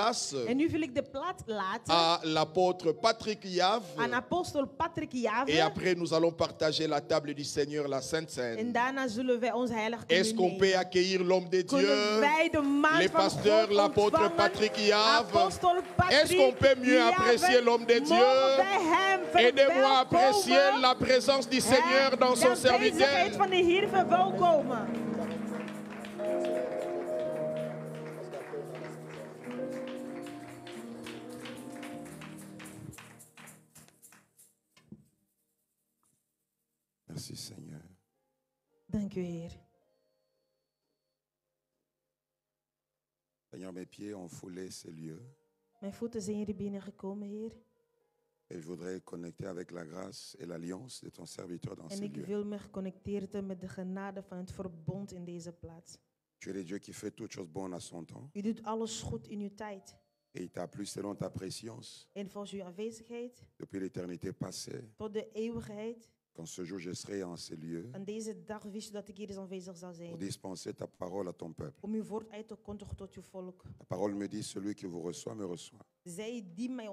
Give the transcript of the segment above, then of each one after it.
place En nu wil ik de plaats laten à l'apôtre Patrick Yave. aan apostel Patrick Et Yave. après, nous allons partager la table du Seigneur, la Sainte En Seine. daarna zullen wij onze heilige Est-ce qu'on communie peut nemen. accueillir l'homme de Dieu, Kunnen wij de man les van pasteurs, God l'apôtre ontvangen? Patrick Yave? Apostel Patrick Est-ce qu'on peut mieux Yave. apprécier l'homme de Mogen Dieu? wij hem Aidez-moi à apprécier verwelkomen? la présence du Seigneur dans son De aanwezigheid serviteur. van de Heer verwelkomen. Merci Seigneur. Dank u, Heer. Seigneur, mes pieds ont foulé ces lieux Mijn voeten zijn hier binnengekomen, Heer. et je voudrais connecter avec la grâce et l'alliance de ton serviteur dans En ces ik lieux. wil me geconnecteerd hebben met de genade van het verbond in deze plaats. Tu es le Dieu qui fait toutes choses bonnes à son temps U doet alles goed in uw tijd. et il t'a plu selon ta préscience En volgens uw aanwezigheid depuis l'éternité passée. tot de eeuwigheid. Qu'en ce jour je serai en ces lieux Aan deze dag wist u dat ik hier eens aanwezig zou pour zijn. dispenser ta parole à ton peuple. Om uw woord uit te kondigen tot uw volk. Ta parole me dit, celui qui vous reçoit me reçoit. Zij die mij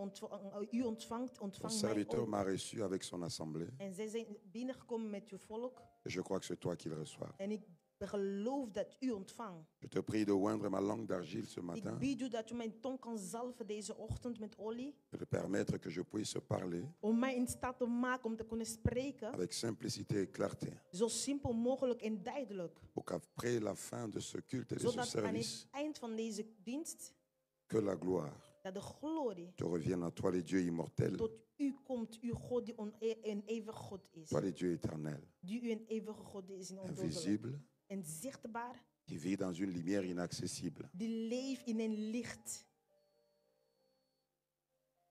u ontvangt, Ton ontvangt mij serviteur ook. m'a reçu avec son assemblée En zij zijn binnengekomen met uw volk. et je crois que c'est toi qui le reçois. En ik geloof dat u ontvangt. Je te prie de oindre ma langue d'argile ce matin Ik bied u dat u mijn tong kan zalven deze ochtend met olie. et de permettre que je puisse parler Om mij in staat te maken om te kunnen spreken. avec simplicité et clarté. Zo simpel mogelijk en duidelijk. Pour qu'après la fin de ce culte et de ce Zodat aan het service, eind van deze dienst, que la gloire dat de glorie te revienne à toi, les dieux immortels, tot u komt, uw God die een eeuwige God is. toi, les dieux éternels, Die u een eeuwige God is in ondodelijk. invisibles, En zichtbaar, qui vit dans une lumière inaccessible. die leeft in een licht.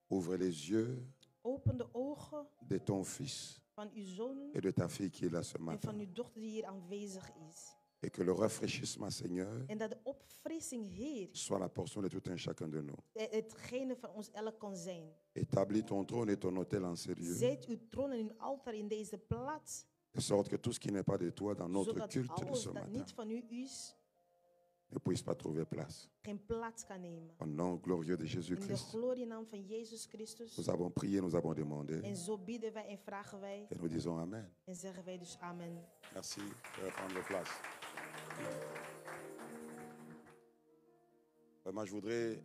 Ouvre les yeux Open de ogen de ton fils van uw zoon et de ta fille qui est là ce en matin. van uw dochter die hier aanwezig is. Et que le rafraîchissement, Seigneur, En dat de opfrissing, Heer, soit la portion de tout un chacun de nous. hetgene van ons elk kan zijn. Établis ton trône et ton autel en ces lieux, Zet uw troon en uw altaar in deze plaats, de sorte que tout ce qui n'est pas de toi dans notre zodat culte de alles ce dat matin niet van u is, ne puisse pas trouver place. geen plaats kan nemen. Au nom glorieux de In de Jésus-Christ, glorienaam van Jezus Christus. nous avons prié, nous avons demandé En zo bidden wij en vragen wij et nous disons Amen. en zeggen wij dus amen. Merci de prendre place. Vraiment, je voudrais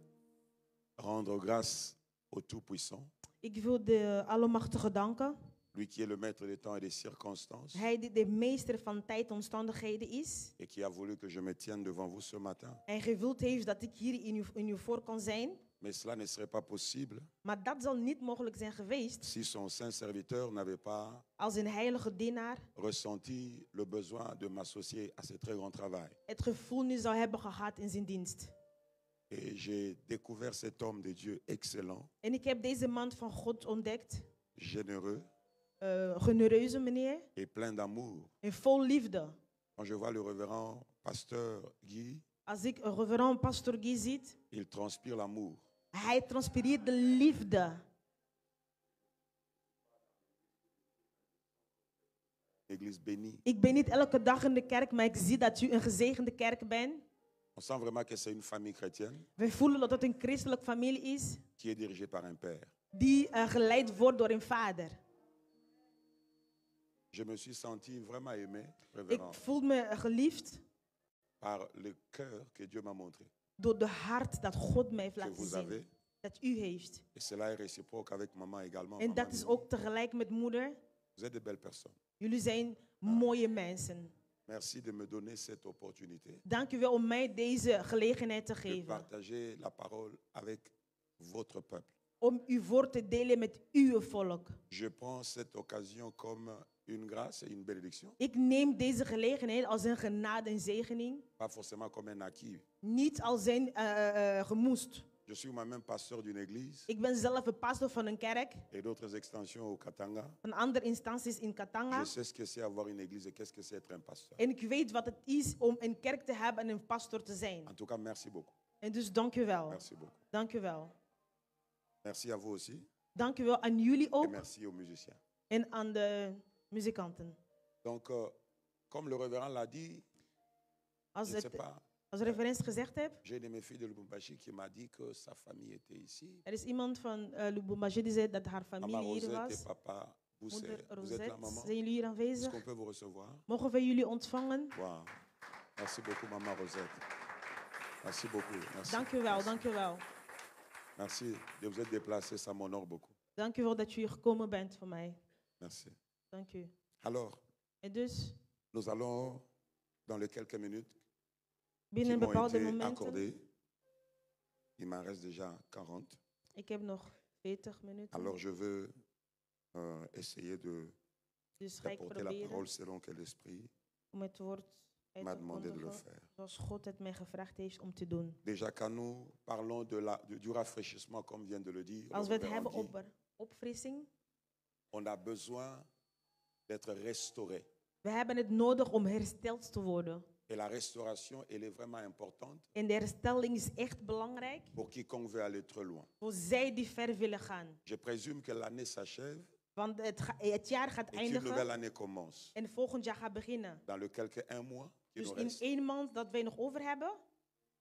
rendre grâce au Tout-Puissant, Ik wil de Almachtige danken. lui qui est le maître des temps et des circonstances, Hij die de meester van tijd en omstandigheden is. et qui a voulu que je me tienne devant vous ce matin. En gewild heeft dat ik hier in uw voor kan zijn. Mais cela ne serait pas possible Maar dat zal niet mogelijk zijn geweest si son saint serviteur n'avait pas als een heilige dienaar ressenti le besoin de m'associer à ce très grand travail. het gevoel nu zou hebben gehad in zijn dienst. Et j'ai découvert cet homme de Dieu excellent, En ik heb deze man van God ontdekt. généreux Genereuze meneer. et plein d'amour. En vol liefde. Quand je vois le révérend pasteur Guy, Als ik reverend pastor Guy ziet, il transpire l'amour. hij transpireert de liefde. Église bénie. Ik ben niet elke dag in de kerk, maar ik zie dat u een gezegende kerk bent. On sent vraiment que c'est une famille chrétienne We voelen dat het een christelijke familie is qui est dirigée par un père. die geleid wordt door een vader. Je me suis senti vraiment aimé, Ik révérend, voel me geliefd par le cœur que Dieu m'a montré, door de hart dat God mij heeft que laten vous zien. avez. Dat u heeft. Et cela est réciproque avec maman également. En Maman dat is Mimi. ook tegelijk met moeder. Vous êtes de belles personnes. Jullie zijn mooie mensen. Merci de me donner cette opportunité Dank u wel om mij deze gelegenheid te de geven. partager la parole avec votre peuple. Om uw woord te delen met uw volk. Je prends cette occasion comme une grâce et une bénédiction, Ik neem deze gelegenheid als een genade en zegening. pas forcément comme un acquis. Niet als een gemoest. Je suis moi-même pasteur d'une église Ik ben zelf een pastor van een kerk. et d'autres extensions au Katanga. Van andere instanties in Katanga. Je sais ce que c'est avoir une église et qu'est-ce que c'est être un pasteur. En ik weet wat het is om een kerk te hebben en een pastor te zijn. En tout cas, merci beaucoup. En dus dank u wel. Merci beaucoup. Dank u wel. Merci à vous aussi Dank u wel aan jullie et ook. merci aux musiciens. En aan de muzikanten. Donc, comme le révérend l'a dit, Als je ne sais het pas, Als referentie gezegd heb, J'ai une de mes filles de Lubumbashi qui m'a dit que sa famille était ici. er is iemand van Lubumbashi die zei dat haar Maman familie hier Rosette et was. papa Moeder Bousset. Vous êtes Rosette, là, maman? zijn jullie hier Est-ce aanwezig? qu'on peut vous recevoir? Mogen we jullie ontvangen? Wow. Merci beaucoup, maman Rosette. Merci beaucoup. Merci. Dank u wel, Merci. dank u wel. Merci de vous être déplacé, ça m'honore beaucoup. Dank u wel dat u hier gekomen bent voor mij. Merci. Dank u. Alors, En dus, nous allons, dans les quelques minutes qui binnen m'ont bepaalde été momenten, accordées, il m'en reste déjà 40. ik heb nog 40 minuten, Alors, je veux essayer dus ga ik d'apporter la proberen parole selon que l'Esprit om het woord uit m'a te demandé de le kondigen faire. zoals God het mij gevraagd heeft om te doen. Déjà, quand nous parlons du rafraîchissement, comme vient de le dire, le Als we het révérend hebben Guy, over opfrissing, on a besoin d'être restauré. we hebben het nodig om hersteld te worden. Et la restauration, elle est vraiment importante En de herstelling is echt belangrijk pour quiconque veut aller trop loin. voor zij die ver willen gaan. Je présume que l'année s'achève Want het jaar gaat et qu'une nouvelle eindigen année commence. en volgend jaar gaat beginnen. Dans le quelques un mois qui Dus nous in reste, 1 maand dat wij nog over hebben,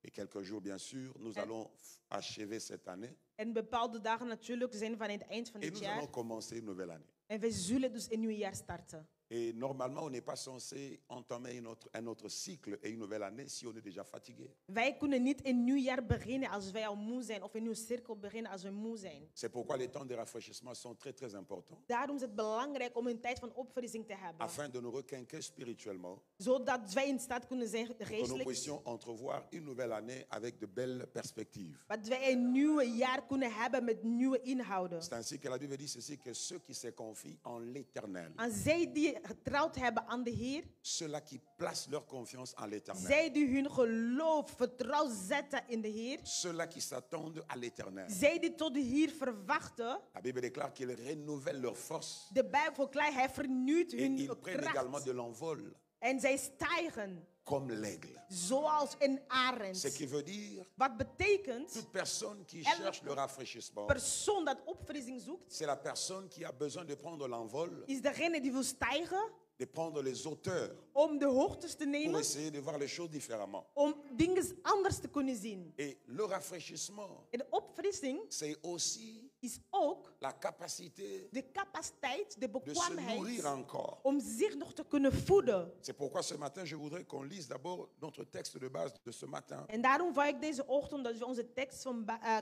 et quelques jours bien sûr, nous En- allons achever cette année en bepaalde dagen natuurlijk zijn van het eind van et dit nous jaar. allons commencer une nouvelle année. En wij zullen dus een nieuw jaar starten. Et normalement, on n'est pas censé entamer un autre cycle et une nouvelle année si on est déjà fatigué. Wij kunnen niet een nieuw jaar beginnen als wij al moe zijn, of een nieuwe cirkel beginnen als we moe zijn. C'est pourquoi les temps de rafraîchissement sont très très importants Daarom is het belangrijk om een tijd van opfrissing te hebben. afin de nous requinquer spirituellement, Zodat wij in staat kunnen zijn que nous geestelijk, puissions entrevoir une nouvelle année avec de belles perspectives. dat wij een nieuw jaar kunnen hebben met nieuwe inhouden. C'est ainsi que la Bible dit ceci, que ceux qui se confient en l'Éternel, Aan zij die getrouwd hebben aan de Heer, ceux-là qui placent leur confiance en l'Éternel, zij die hun geloof, vertrouwen zetten in de Heer, ceux-là qui s'attendent à l'Éternel. zij die tot de Heer verwachten, La Bible déclare qu'ils renouvellent leur force de Bijbel verklaart, hij vernieuwt et hun ils prennent également kracht. de l'envol En zij stijgen comme l'aigle. zoals een Ce arend. qui veut dire, Wat betekent, toute personne qui Elle- cherche le rafraîchissement, persoon dat opfrissing zoekt, c'est la personne qui a besoin de prendre l'envol, is degene die wil stijgen de prendre les hauteurs om de hoogtes te pour nemen, essayer de voir les choses différemment. om dingen anders te kunnen zien. Et le rafraîchissement, En de opfrissing c'est aussi is ook la capacité de capaciteit, de de se nourrir bekwaamheid encore. om zich nog te kunnen voeden. C'est pourquoi ce matin, je voudrais qu'on lise d'abord notre texte de base de ce matin, En daarom wou ik deze ochtend dat we onze tekst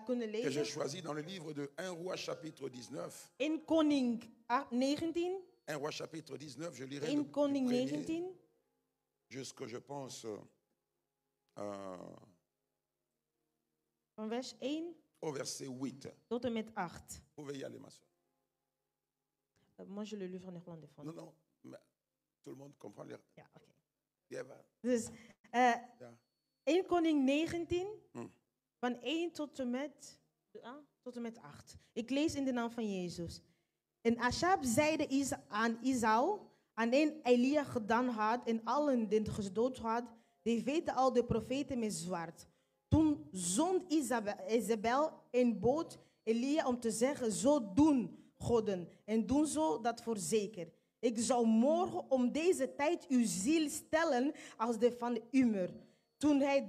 kunnen que j'ai lezen. choisi dans le livre de 1 Roi chapitre 19. In Koning 19, 1 Roi chapitre 19, je lirai in du Koning premier 19, jusqu'à, je pense, van vers 1 au verset 8. tot en met 8. Vous pouvez y aller, ma soeur. Moi, je le livre en néerlandais. Non, non, mais tout le monde comprend les... Ja, oké. Ja, va. Dus Ja. 1 Koning 19, Hm. van 1 tot en met 8. Ik lees in de naam van Jezus. En Ashab zeide aan Isau, aan een Elia gedaan had en allen die gedood had, die weten al de profeten met zwaard. Toen zond Isabel een boot Elia om te zeggen, zo doen Godden en doen zo dat voorzeker. Ik zou morgen om deze tijd uw ziel stellen als de van de Umer. Toen hij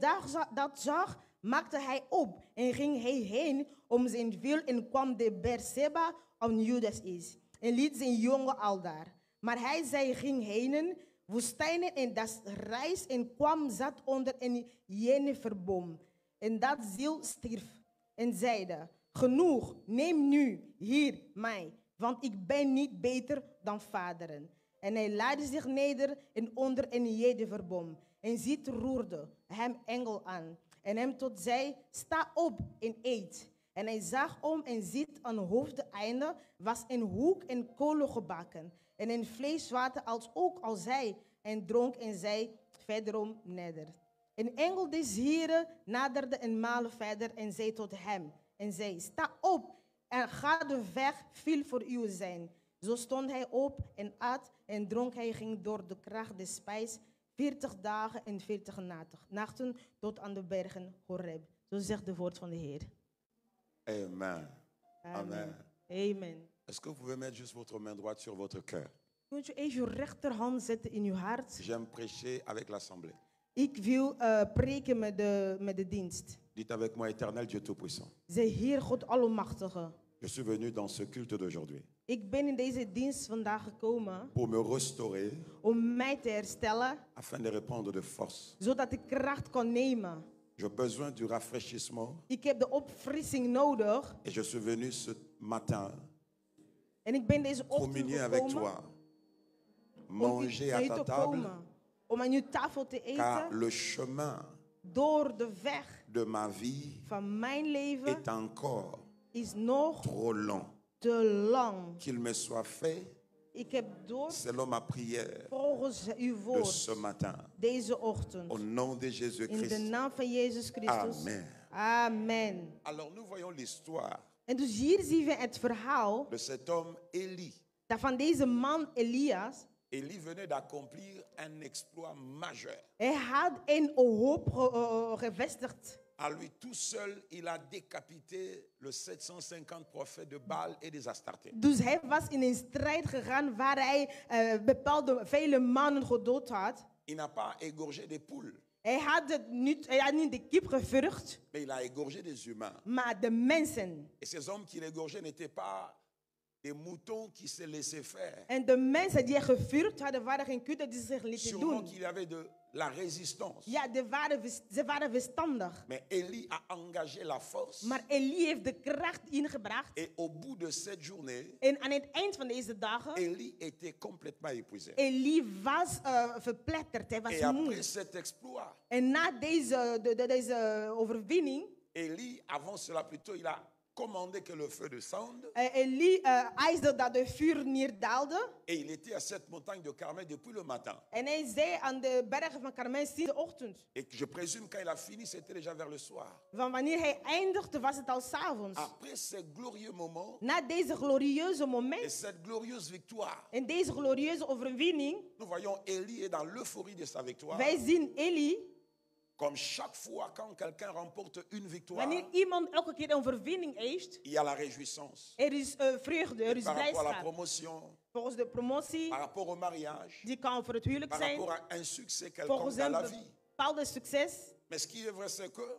dat zag, maakte hij op en ging hij heen om zijn wil en kwam de Berseba aan Judas is. En liet zijn jongen aldaar. Maar hij ging heen, woestijnen en dat reis en kwam zat onder een jeneverboom. En dat ziel stierf en zeide, genoeg, neem nu hier mij, want ik ben niet beter dan vaderen. En hij laadde zich neder en onder een jeneverboom. En ziet roerde hem engel aan. En hem tot zei, sta op en eet. En hij zag om en ziet aan het hoofdeinde was een hoek en kolen gebakken. En een vleeswater als ook als hij. En dronk en zei verderom neder. Een engel des Heren naderde een maal verder en zei tot hem. En zei, sta op en ga de weg veel voor u zijn. Zo stond hij op en at en dronk. Hij ging door de kracht des spijs 40 dagen en 40 nachten tot aan de bergen Horeb. Zo zegt de woord van de Heer. Amen. Amen. Amen. Amen. Est-ce que vous pouvez mettre juste votre main droite sur votre cœur? Kunt u even uw rechterhand zetten in uw hart? J'aime prêcher avec l'assemblée. Ik wil preken met de dienst. Dites avec moi, Éternel Dieu Tout-Puissant. Zeg, Heer God Almachtige. Je suis venu dans ce culte d'aujourd'hui Ik ben in deze dienst vandaag gekomen pour me restaurer om mij te herstellen, afin de reprendre de force. zodat ik kracht kan nemen. J'ai besoin du rafraîchissement Ik heb de opfrissing nodig. et je suis venu ce matin En ik ben deze ochtend communier avec gekomen toi, om manger naar à je ta te table, komen. Om aan je tafel te car eten. le chemin Door de weg de ma vie van mijn leven est encore is nog trop long. te lang. Qu'il me soit fait Ik heb door selon ma prière volgens uw de woord ce matin. deze ochtend. Au nom de In de Jésus-Christ. naam van Jezus Christus. Amen. Amen. Alors nous voyons l'histoire En dus hier zien we het verhaal de cet homme Élie. dat van deze man Elias. Élie venait d'accomplir un exploit majeur. Hij had een hoop gevestigd. À lui tout seul, il a décapité le 750 prophètes de Baal et des Astartés. Dus hij was in een strijd gegaan waar hij vele mannen gedood had. Il n'a pas égorgé des poules, Hij had niet de kip gevurgd, mais il a égorgé des humains. maar de mensen. Et ces hommes qu'il égorgeait n'étaient pas des moutons qui se laissaient faire. En de mensen die hij gevurgd hadden, waren geen kudde die zich lieten Sûrement doen. qu'il y avait de la résistance. Ja, ze waren verstandig. Mais Élie a engagé la force. Maar Elie heeft de kracht ingebracht. Et au bout de cette journée, En aan het eind van deze dagen, Élie était complètement épuisé. Elie was verpletterd. Hij was Et moe. après cet exploit, En na deze overwinning, Élie, avant cela plutôt, il a commandé que le feu descende. Elie eiste dat de vuur neerdaalde. Et il était à cette montagne de Carmel depuis le matin. En hij zei aan de bergen van Karmel sinds de ochtend. Et je présume quand il a fini, c'était déjà vers le soir. Van wanneer hij eindigde, was het al 's avonds. Après ces glorieux moments Na deze glorieuze et moment cette glorieuse victoire, en deze glorieuze overwinning, nous voyons Élie est dans l'euphorie de sa victoire. wij zien Elie, Comme chaque fois quand quelqu'un remporte une victoire, wanneer iemand elke keer een overwinning heeft, il y a la réjouissance. er is vreugde, er is Par rapport à la blijdschap. promotion, Volgens de promotie, par rapport au mariage, die kan voor het huwelijk par zijn. rapport à un succès quelconque Volgens dans een la vie. bepaalde succes. Mais ce qui est vrai, c'est que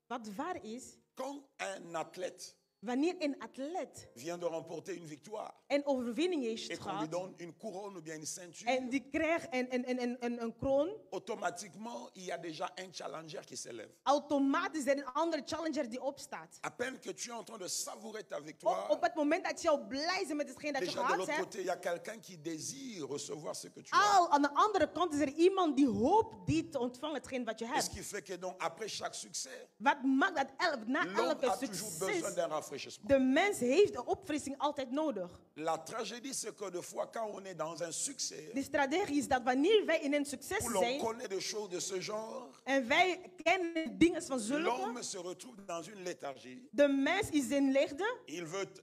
Wat waar is, quand un athlète wanneer een atleet vient de remporter une victoire een overwinning heeft et qu'on lui gehad donne une couronne ou bien une ceinture, en die krijgt een kroon, automatiquement, il y a déjà un challenger qui s'élève. automatisch is er een andere challenger die opstaat. À peine que tu es en train de savourer ta Op victoire, het moment dat je al blij bent met hetgeen dat je déjà de gehad l'autre hebt, côté, il y a quelqu'un qui désire recevoir ce que tu as. al aan de andere kant is er iemand die hoopt die te ontvangen hetgeen wat je Et ce hebt. qui fait que donc, après chaque succès, Wat maakt dat na l'homme elke a toujours besoin succes, d'un rafraîchissement. de mens heeft de opfrissing altijd nodig. La tragédie, c'est que des fois, quand on est dans un succès, De strategie is dat wanneer wij in een succes où l'on zijn connaît des choses de ce genre, en wij kennen dingen van zulke, l'homme se retrouve dans une léthargie. de mens is in leegte,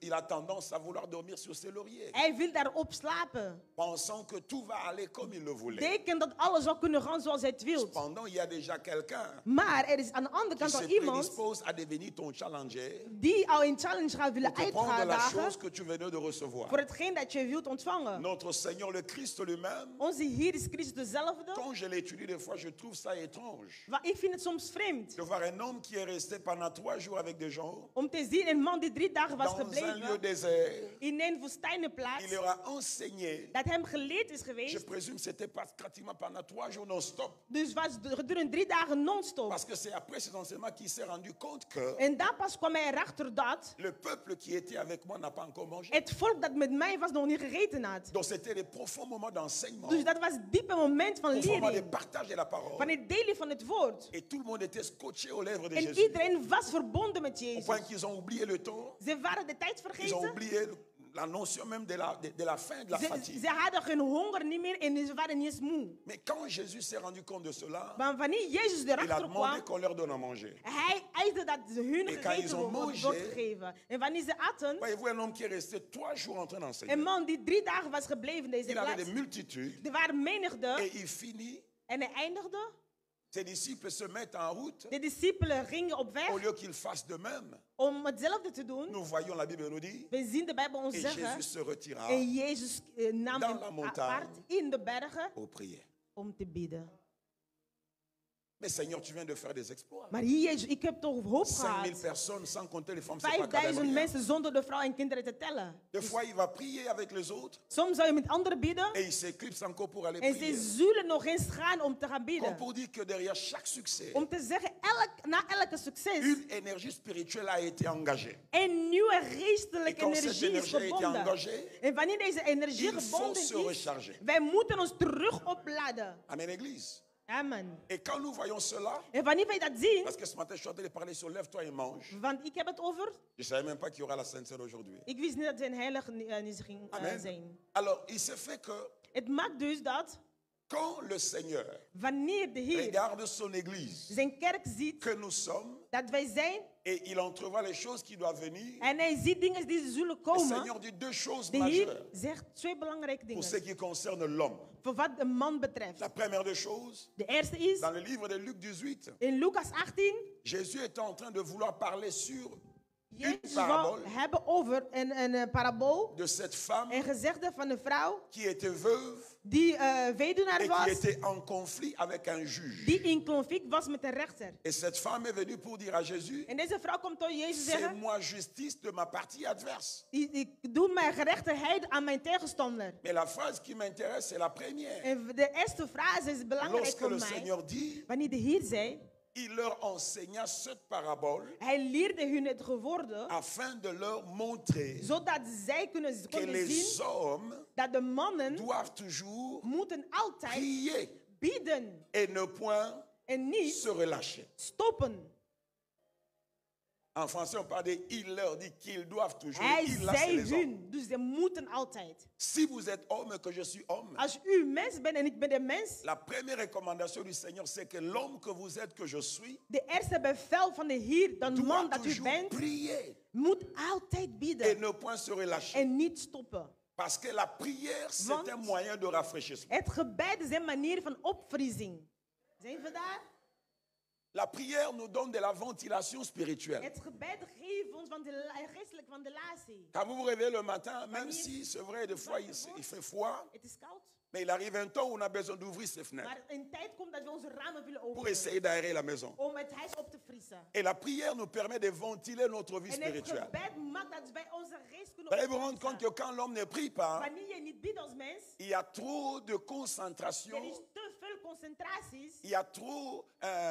Il a tendance à vouloir dormir sur ses lauriers, hij wil daarop slapen. pensant que tout va aller comme il le voulait. Denken dat alles zou kunnen gaan zoals hij het wil. Cependant, il y a déjà quelqu'un Maar er is aan de andere qui kant se al iemand prédispose à devenir ton challenger die al een challenge gaat willen pour te prendre la uitdagen chose que tu venais de recevoir. voor hetgeen dat je wilt ontvangen. Notre Seigneur le Christ lui-même, Onze Heer is Christus dezelfde. quand je l'étudie des fois, je trouve ça étrange. Maar ik vind het soms vreemd De voir un homme qui est resté pendant 3 jours avec des gens om te zien een man die 3 dagen was dans un lieu gebleven désert. in een woestijnenplaats, Il leur a enseigné. dat hem geleerd is Je geweest. présume que c'était pas pratiquement pendant 3 jours non-stop. Dus was gedurende 3 dagen non-stop. Parce que c'est après ces enseignements qu'il s'est rendu compte que En daar pas kwam hij erachter dat le peuple qui était avec moi n'a pas encore mangé. het volk dat met mij was nog niet gegeten had. Donc c'était des profonds moments d'enseignement, Dus dat was diepe moment van profonds moments de lering, partage de la van parole. het delen van het woord. Et tout le monde était scotché aux lèvres de En Jésus. iedereen was verbonden met Au Jezus. point qu'ils ont oublié le temps, Ze waren de tijd ils ont vergeten. oublié la notion même de la faim, de la fatigue. Ze hadden geen honger niet meer en ze waren niet eens moe. Mais quand Jésus s'est rendu compte de cela, Maar wanneer Jezus il a erachter demandé kwam, qu'on leur donne à manger. hij eiste dat ze hun Et quand ils ont gegeten mangé, wordt gegeven. En wanneer ze aten, Voyez-vous un homme qui est resté 3 jours en train een d'enseigner. man die 3 dagen was gebleven in deze Il avait plaats. des multitudes Er waren menigte et il finit. en hij eindigde. Ses disciples se mettent en route De discipelen gingen op au weg lieu qu'ils fassent de même. om hetzelfde te doen. Nous voyons, la Bible nous dit, We zien de Bijbel ons et zeggen. Jésus se retira En Jezus nam dans hem la montagne apart in de bergen pour prier. om te bidden. Mais Seigneur, tu viens de faire des exploits. Maar hier, Jezus, ik heb toch hoop 5000 gehad. personnes, sans compter les femmes, c'est pas 5000 cadavre. mensen zonder de vrouw en kinderen te tellen. Des fois, il va prier avec les autres Soms zou je met anderen bidden et il s'éclipse encore pour aller en ze prier. zullen nog eens gaan om te gaan Comme bidden. pour dire que derrière chaque succès, Om te zeggen, na elke succes, une énergie spirituelle a été engagée. een nieuwe Et geestelijke quand cette energie is énergie a été verbonden. engagée, En wanneer deze energie il faut gebonden se is, recharger. wij moeten ons terug opladen. Amen, Église. Amen. Et quand nous voyons cela, En wanneer wij dat zien, parce que ce matin je suis en train de parler sur lève-toi et mange. want ik heb het over, Je ne savais même pas qu'il y aura la Sainte Seine aujourd'hui. ik wist niet dat het een heilige ging Amen. zijn. Alors, il se fait que Het maakt dus dat, quand le Seigneur wanneer de Heer regarde son Église, zijn kerk ziet, que nous sommes, dat wij zijn, et il entrevoit les choses qui doivent venir, en hij ziet dingen die zullen le komen, Seigneur dit deux choses de majeures Heer zegt twee belangrijke pour dingen. ce qui concerne l'homme. Voor wat een man betreft. La première des choses, De eerste is, dans le livre de Luc 18, in Lucas 18, Jésus est en train de vouloir parler sur une Jezus wou parabole hebben over een parabool, de cette femme een gezegde van een vrouw qui était veuve die weduwnaar et was, qui était en conflit avec un juge. die in conflict was met een rechter. Et cette femme est venue pour dire à Jésus, En deze vrouw komt tot Jezus zeggen, fais-moi justice de ma partie adverse. ik doe mijn gerechtigheid aan mijn tegenstander. Mais la phrase qui m'intéresse, c'est la première. En de eerste frase is belangrijk Lorsque voor le mij. Seigneur dit, Wanneer de Heer zei, il leur enseigna cette parabole hij leerde hun het geworden, afin de leur montrer zodat zij que konden les zien hommes dat de mannen doivent toujours moeten altijd prier bidden et ne point en niet se relâcher. stoppen. En français, on parle de il leur dit qu'ils doivent toujours. Hij Il, là, c'est zei les hommes. hun, dus ze moeten altijd. Si vous êtes homme et que je suis homme, Als u mens bent en ik ben de mens, la première recommandation du Seigneur, c'est que l'homme que vous êtes, que je suis, de eerste bevel van de Heer, de doit man dat u toujours bent, prier moet altijd et bidden ne point se relâcher. en niet stoppen. Parce que la prière, c'est Want un moyen de rafraîchissement. het gebed is een manier van opvriezing. Zijn we daar? La prière nous donne de la ventilation spirituelle. Het gebed geeft ons van de geestelijke ventilatie. Quand vous vous réveillez le matin, même si c'est vrai, des fois il fait froid, Het is koud, mais il arrive un temps où on a besoin d'ouvrir ses fenêtres maar een tijd komt dat we onze ramen willen pour openen essayer d'aérer la maison. om het huis op te vriezen. Et la prière nous permet de ventiler notre vie En het spirituelle. gebed maakt dat wij onze geest kunnen Vous allez vous rendre compte opvriezen. que quand l'homme ne prie pas, Wanneer je niet bidt als mens, il y a trop de concentration, er is te veel concentraties. il y a trop,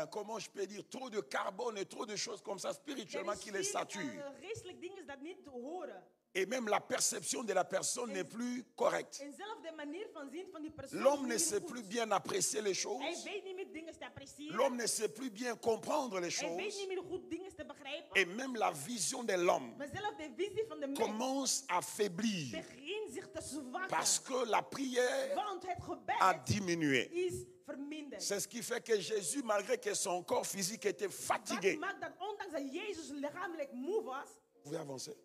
comment je peux dire, trop de carbone et trop de choses comme ça spirituellement Er is qui les veel, saturent. geestelijk dingen dat niet te horen. Et même la perception de la personne n'est plus correcte. En zelf de manier van zien van die persoon L'homme ne is niet sait goed. plus bien apprécier les Hij choses. weet niet meer dingen te appreciëren. L'homme ne sait plus bien comprendre les Hij weet choses. niet meer goed dingen te begrijpen. Et même la vision de l'homme Maar zelf de visie van de mens commence à faiblir begint zich te zwakken. parce que la prière Want het a gebed diminué. is verminderd. C'est ce qui fait que Jésus, malgré que son corps physique était Dat fatigué, maakt dat ondanks dat Jezus lichamelijk moe was. vous pouvez avancer.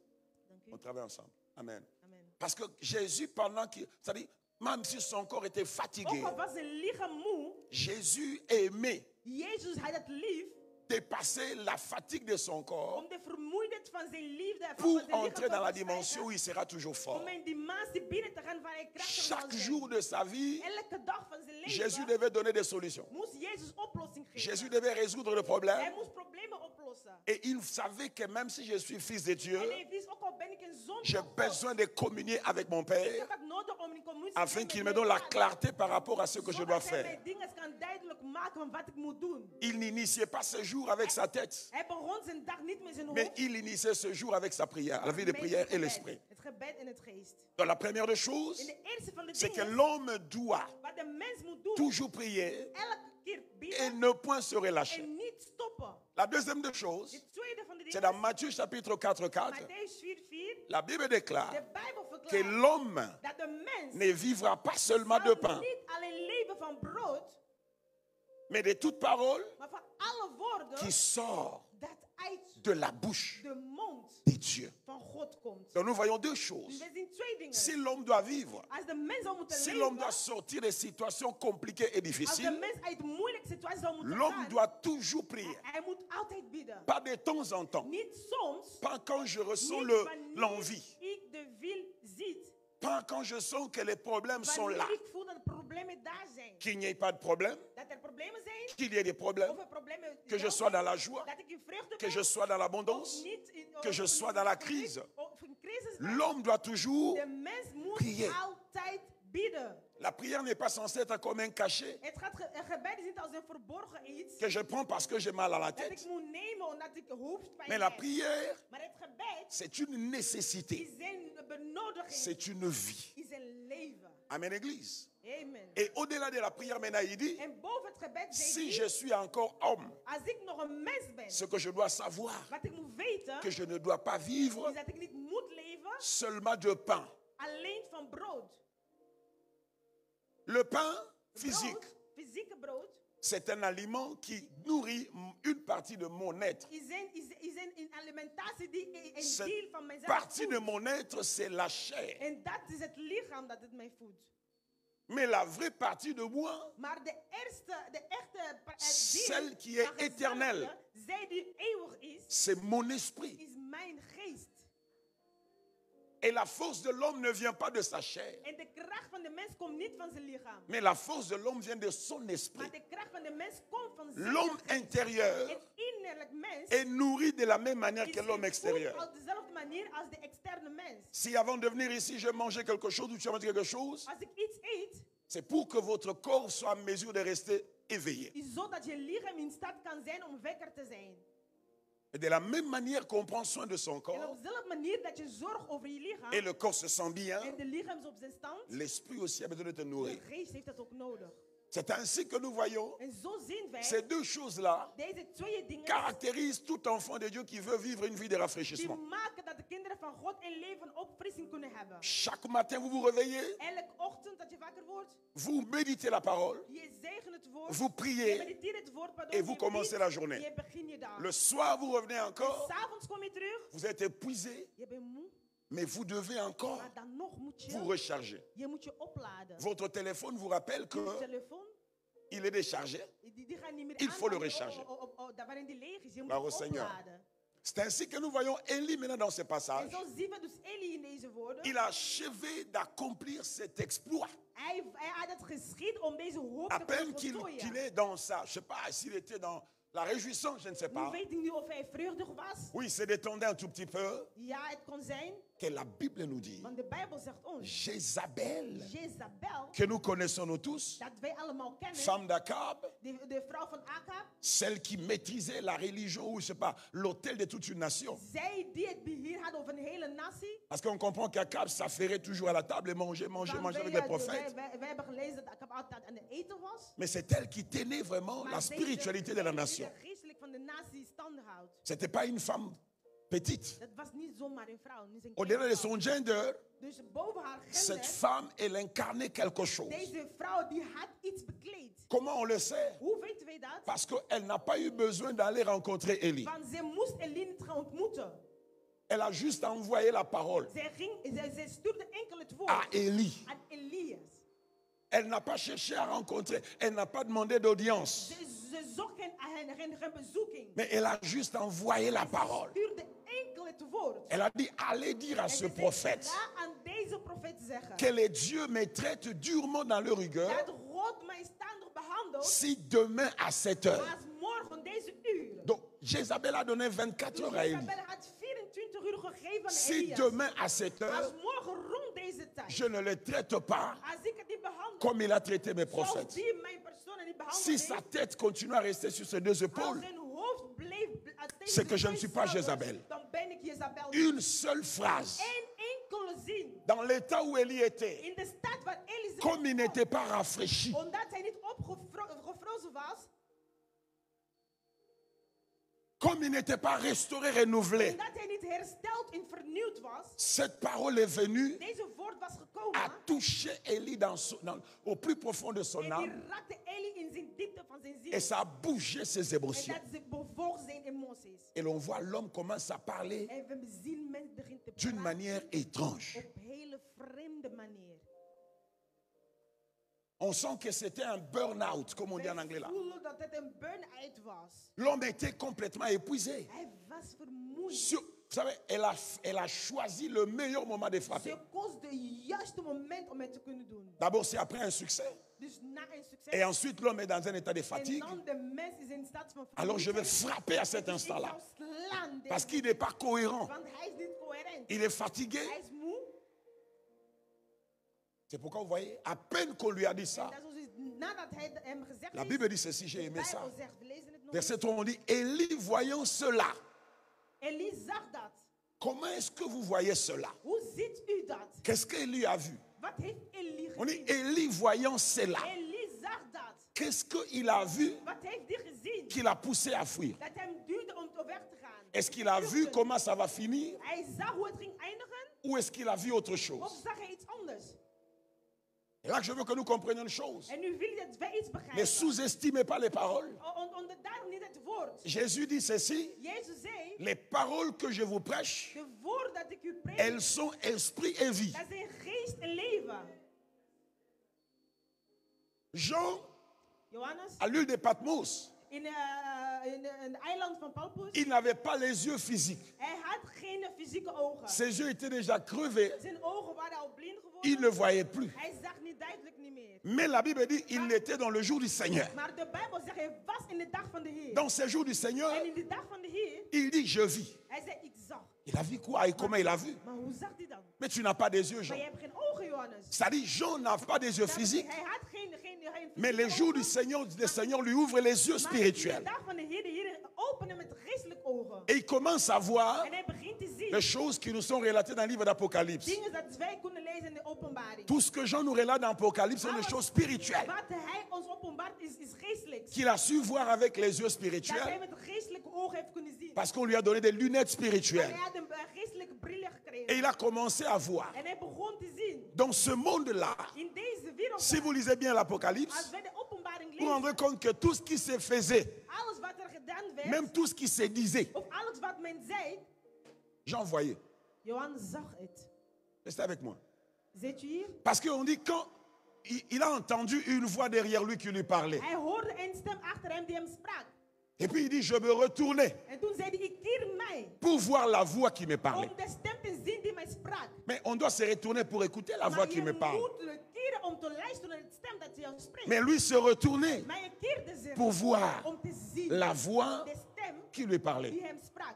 Dank u. On travaille ensemble. Amen. Amen. Parce que Jésus, pendant qu'il, c'est-à-dire, même si son corps était fatigué, Ook al was zijn lichaam moe, Jésus aimait Jezus had het lief dépasser la fatigue de son corps om de vermoeidheid van zijn liefde van pour zijn lichaam entrer te dans la bestrijden, dimension où il sera toujours fort. om in die dimensie binnen te gaan waar hij krachtig zal Chaque zijn. jour de sa vie, Elke dag van zijn leven Jésus devait donner des solutions. moest Jezus oplossing geven. Jésus devait résoudre le Hij problème. moest problemen oplossen. Et il savait que même si je suis fils de Dieu, En hij wist ook al ben ik een zoon j'ai van God, besoin de communier avec mon ik Père heb het nodig om in commissie afin te qu'il zijn me met donne la mijn clarté par rapport à ce que je dois zodat hij faire. mij dingen kan duidelijk maken van wat ik moet doen. Il n'initiait pas ce jour avec sa tête, Hij begon zijn dag niet met zijn mais hoofd, il initiait ce jour avec sa prière, la vie de met prière het et gebed. l'esprit. Het gebed en het geest. Donc la première des choses, En de eerste van de c'est que dingen l'homme doit wat de mens moet doen, toujours prier elke keer et bidden ne point se relâcher. en niet stoppen. La deuxième des choses, De tweede van de c'est dans dingen, Matthieu chapitre 4, 4, Matthäus 4:4, la Bible déclare de Bijbel que verklaart l'homme dat de mens ne vivra pas seulement de zal pain, niet alleen leven van brood, mais de toute parole maar van alle woorden qui sort dat uit de la bouche de mond de Dieu. van God komt. Donc nous voyons deux Dus choses. we zien twee dingen. Si l'homme doit vivre, Als de mens zou moeten si l'homme doit leven, sortir des situations compliquées et als de difficiles, mens uit moeilijke situaties zou moeten l'homme gaan, doit toujours prier. hij moet altijd bidden. Pas de temps en temps, Niet soms, pas quand je ressens niet wanneer l'envie, ik de wil ziet, pas quand je sens que les problèmes sont wanneer là. ik voel dat de problemen daar zijn. Qu'il n'y ait pas de problème, Dat er problemen problemen zijn, qu'il y ait des problèmes, of er problemen que je wel sois dans zijn, la joie, dat ik in vreugde que ben, je sois dans of l'abondance, niet in, que je sois dans la crise. of in crisis ben. L'homme doit toujours De mens moet prier. altijd bidden. La prière n'est pas censée être comme un cachet Een gebed is niet als een verborgen iets que je prends parce que j'ai mal à la dat ik tête. moet nemen omdat ik hoofdpijn Mais la heb. prière, Maar het gebed c'est une nécessité. is een benodiging, C'est une vie. is een leven. Amen, Église. Amen. Et au-delà de la prière, maintenant, il dit, En boven het gebed zegt si hij, je suis encore homme, als ik nog een mens ben, ce que je dois savoir, wat ik moet weten, que je ne dois pas vivre is dat ik niet moet leven seulement de pain. alleen van brood. Le pain physique, Brood, fysieke brood, c'est un aliment qui nourrit une partie de mon être. is een alimentatie die een Cette deel van mijzelf partie de voedt. mon être, c'est la chair. En dat is het lichaam dat het mij voedt. Mais la vraie partie de moi, Maar de echte celle qui est éternelle, zij die eeuwig is, c'est mon esprit. is mijn geest. Et la force de l'homme ne vient pas de sa chair, En de kracht van de mens komt niet van zijn lichaam. mais la force de l'homme vient de son Maar esprit. de kracht van de mens komt van zijn L'homme geest. intérieur Het innerlijk mens est nourri de la même manière is que l'homme gevoed extérieur. op dezelfde manier als de externe mens. Si avant de venir ici, je mangeais quelque chose ou tu as mangé quelque chose, Als ik iets eet, c'est pour que votre corps soit en mesure de rester éveillé. is zodat je lichaam in staat kan zijn om wekker te zijn. Et de la même manière qu'on prend soin de son En corps, op dezelfde manier dat je zorgt over je lichaam et le corps se sent bien, en de lichaam is op zijn stand, l'esprit aussi a besoin de te de nourrir. geest heeft dat ook nodig. C'est ainsi que nous voyons En zo zien wij ces deux choses-là deze twee dingen caractérisent tout enfant de Dieu qui veut vivre une vie de die rafraîchissement. maken dat de kinderen van God een leven opfrissing kunnen hebben. Chaque matin, vous vous réveillez, Elke ochtend dat je wakker wordt, vous méditez la parole, je zegent het woord, vous je priez, mediteert het woord, pardon, et vous je commencez bidt, la journée. je begint je dag. Le soir, vous revenez encore, S'avonds kom je terug, vous êtes épuisé, je bent moe, mais vous devez encore maar dan nog moet vous je, recharger. je moet je opladen. Votre téléphone vous rappelle Je que telefoon, il est déchargé. die gaan niet meer Il aan, faut le wanneer- recharger. daar waarin die leeg is. Je moet Bravo, het Seigneur. opladen. C'est ainsi que nous voyons Élie maintenant dans ce En passage. zo zien we dus Eli in deze woorden. Il a achevé d'accomplir cet exploit. Hij had het geschied om deze hoop À te peine kunnen qu'il voltooien. est dans ça, je ne sais pas s'il était dans la réjouissance, je ne sais Nu pas. weet ik niet of hij vreugdig was. Oui, il s'est détendu un tout petit peu. Ja, het kon zijn, Que la Bible nous dit, want de Bijbel zegt ons. Jézabel, Jezabel, que nous connaissons nous tous, dat wij allemaal kennen. femme d'Akab, De vrouw van Akab. celle qui maîtrisait la religion ou je sais pas, l'autel de toute une nation. Zij die het beheer had over een hele natie. Parce qu'on comprend qu'Akab s'affairait toujours à la table et mangeait Want avec les prophètes. wij hebben gelezen dat Akab altijd aan het eten was. Mais c'est elle qui tenait vraiment Maar la deze spiritualité de la nation. die geestelijk van de natie stand houdt. C'était pas une femme petite. Dat was niet zomaar een vrouw. Niet een Au-delà kleine de vrouw. son gender, Dus boven haar cette gender, femme, elle incarnait quelque chose. deze vrouw die had iets bekleed. Comment on le sait? Hoe weten wij dat? Parce qu'elle n'a pas eu besoin d'aller rencontrer Élie. Want ze moest Elie niet gaan ontmoeten. Elle a juste envoyé la parole Zij stuurde enkel het woord à Élie. aan Elias. Elle n'a pas cherché à rencontrer, elle n'a pas demandé d'audience. Ze zocht geen bezoeking. Mais elle a juste envoyé la parole. Ze stuurde enkel het woord. Elle a dit, allez dire à En ce ze zei, prophète ga aan deze profeet zeggen que les dieux me traitent durement dans leur rigueur dat God mij standig behandelt si demain à 7 heures. als morgen deze uur. Donc, Jézabel a donné 24 heures à Élie. Isabel had 24 uur gegeven aan Si Elias. demain à 7 Als heures, morgen rond deze tijd, je ne le traite pas als ik het niet behandel, comme il a traité mes zoals prophètes. die mijn personen niet behandeld Si sa heeft, tête continue à rester sur ses deux als épaules, zijn hoofd bleef steeds c'est que je ne twee suis pas schouders, Jézabel. dan ben ik Jezabel. une seule phrase. Eén enkele zin. Dans l'état où Élie était, In de stad waar Elie zich comme il bevond, n'était pas rafraîchi, omdat hij niet opgefrozen was, comme il n'était pas restauré, renouvelé, omdat hij niet hersteld en vernieuwd was, cette parole est venue deze woord was gekomen à toucher Élie au plus profond de son en âme die raakte Elie in zijn diepte van zijn ziel. et ça a bougé ses En émotions. dat ze bewoog zijn emoties. Et l'on voit l'homme commence à parler En we zien mensen beginnen te d'une praten manière étrange. op hele vreemde manier. On sent que c'était un burn-out, comme on dit en We anglais là. voelen dat het een burn-out was. L'homme était complètement épuisé. Hij was vermoeid. Vous savez, elle a choisi le meilleur moment de frapper. Ze koos de juiste moment om het te kunnen doen. D'abord, c'est après un succès. Dus na een succes. Et ensuite, l'homme est dans un état de En fatigue. dan de mens is in staat van Alors je vais vermoeidheid. frapper à cet Ik instant-là. zou slaan Parce deze qu'il n'est pas cohérent. Want hij is niet coherent. Il est fatigué. Hij is moe. C'est pourquoi vous voyez, à peine qu'on lui a dit ça, En dat is dus nadat hij hem gezegd la heeft, Bible dit ceci, j'ai de aimé ça. Bijbel zegt, we lezen het nog Verset eens. 3, on dit, Élie voyant cela. Elie zag dat. Comment est-ce que vous voyez cela? Hoe ziet u dat? Qu'est-ce qu'Élie a vu? Wat heeft Elie On dit, gezien? Élie voyant cela. Elie zag dat. Qu'est-ce qu'il a vu Wat heeft hij gezien? qui l'a poussé à fuir? Dat hem duwde om te weg te gaan. Est-ce qu'il a vu comment ça va finir? Hij zag hoe het ging eindigen, Ou est-ce qu'il a vu autre of chose? zag hij iets anders? Et là que je veux que nous comprenions une chose. En nu wil je dat wij iets Ne begrijpen. sous-estimez pas les paroles. Onderduik niet het woord. Jésus dit ceci, Jezus zei, les paroles que je vous prêche, de woorden dat ik u preek, elles sont esprit et vie. dat zijn geest en leven. Jean, Johannes, à l'île de Patmos, in een eiland van Palpus, il n'avait pas les yeux physiques. hij had geen fysieke ogen. Ses yeux étaient déjà crevés. Zijn ogen waren al blind Il geworden. ne voyait plus. Hij zag niet duidelijk niet meer. Mais la Bible dit, il était dans le jour du Seigneur. Maar de Bijbel zegt, hij was in de dag van de Heer. Dans ce jour du Seigneur, En in de dag van de Heer, il dit, je vis. hij zei, ik zag. Il a vu quoi et comment il a vu? Maar hoe zag hij dan? Mais tu n'as pas des yeux, Maar Jean. je hebt geen ogen, Johannes. Ça dit, Jean n'a pas des yeux physiques, Hij had geen mais les jours du Seigneur, le Seigneur lui ouvre les yeux Maar in de spirituels. dag van de Heer opende met geestelijke ogen. Et il commence à voir En hij begint te zien les choses qui nous sont relatées dans le livre d'Apocalypse. dingen dat wij kunnen lezen in de openbaring. Tout ce que Jean nous relate dans l'Apocalypse sont des choses spirituelles Wat hij ons openbaart is geestelijk. qu'il a su voir avec les yeux Dat hij spirituels met geestelijke ogen heeft kunnen zien. parce qu'on lui a donné des lunettes En spirituelles. hij had een geestelijke bril Et gekregen. il a commencé à voir. En hij begon te zien. Dans ce monde-là, In deze wereld, si vous lisez bien als l'Apocalypse, wij de openbaring vous vous rendrez lezen, compte que tout ce qui se faisait, alles wat er gedaan werd, même tout ce qui se disait, of alles wat men zei, Jean voyait. Johan zag het. Restez avec moi. Zit u hier? Parce qu'on dit quand il a entendu une voix derrière lui qui lui parlait. Hij hoorde een stem achter hem die hem sprak. Et puis il dit, je me retournais En toen zei hij, ik keer mij pour voir la voix qui me parlait. om de stem te zien die mij sprak. Mais on doit se retourner pour écouter la voix Maar qui je me parle. moet keren om te luisteren naar de stem dat jou spreekt. Mais lui se retournait Maar je keerde zich pour voir om te zien la voix de stem qui lui parlait. die hem sprak.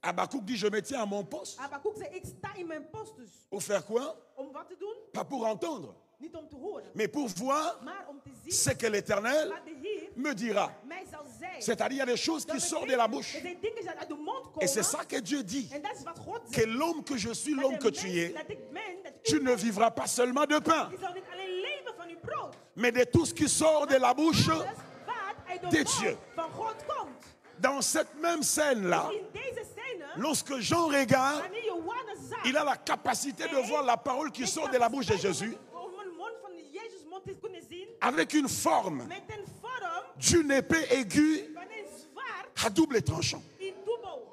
Habakkuk dit, je me tiens à mon poste. Habakkuk zei, ik sta in mijn post dus. Pour faire quoi? Om wat te doen? Pas pour entendre, Niet om te horen, mais pour voir maar om te zien ce que l'Éternel wat de Heer me dira. mij zal zeggen. C'est-à-dire, il y a des choses qui sortent de la bouche. Er zijn dingen die uit de mond komen. Et c'est ça que Dieu dit. En dat is wat God Que zegt. l'homme que je suis, Dat l'homme de que tu mens- es, dat ik ben, dat tu u ne vivras pas seulement de pain, Je zal niet alleen leven van uw brood. mais de tout ce qui sort de la bouche. Alles wat uit de de mond Dieu. van God komt. Dans cette même scène-là, In deze scène, lorsque Jean regarde, wanneer Johannes zag, il a la capacité de voir la parole qui sort de la bouche de Jésus om een mond van Jezus mond te kunnen zien, avec une forme met een vorm d'une épée aiguë van een zwaard à double tranchant. in dubbel.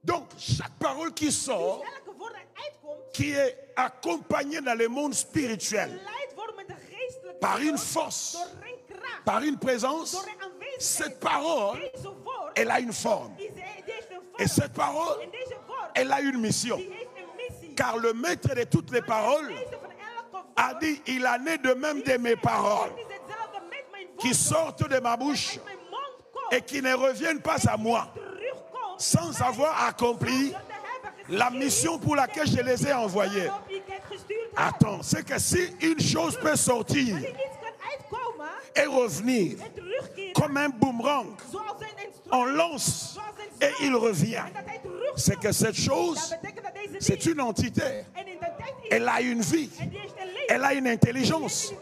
Donc, chaque parole qui sort, Dus elke woord dat uitkomt, qui est accompagnée dans le monde spirituel geleid wordt met de geestelijke par une wereld, force, door een kracht, par une présence, door een aanwezigheid. cette parole, Deze woord, elle a une forme. die heeft een vorm. Et cette parole, En deze woord, elle a une mission. die heeft een missie. Car le maître de toutes les paroles Deze van elke woord, a dit, il en est de même de mes paroles het is hetzelfde met mijn woord, qui sortent de ma bouche uit mijn mond komt, et qui ne reviennent pas à moi terugkomt, sans avoir accompli zonder te hebben gezien la mission pour laquelle je les ai envoyés. waarop ik het gestuurd heb. Attends, c'est que si une chose peut sortir Wanneer iets kan uitkomen et revenir en terugkeren, comme un boomerang, zoals een on stroom, lance zoals een et stroom, il revient. en dat hij terugkomt, C'est que cette dat chose, betekent dat deze c'est ding une entité. een identiteit is, Elle a une vie, en die heeft een leven, elle a une intelligence,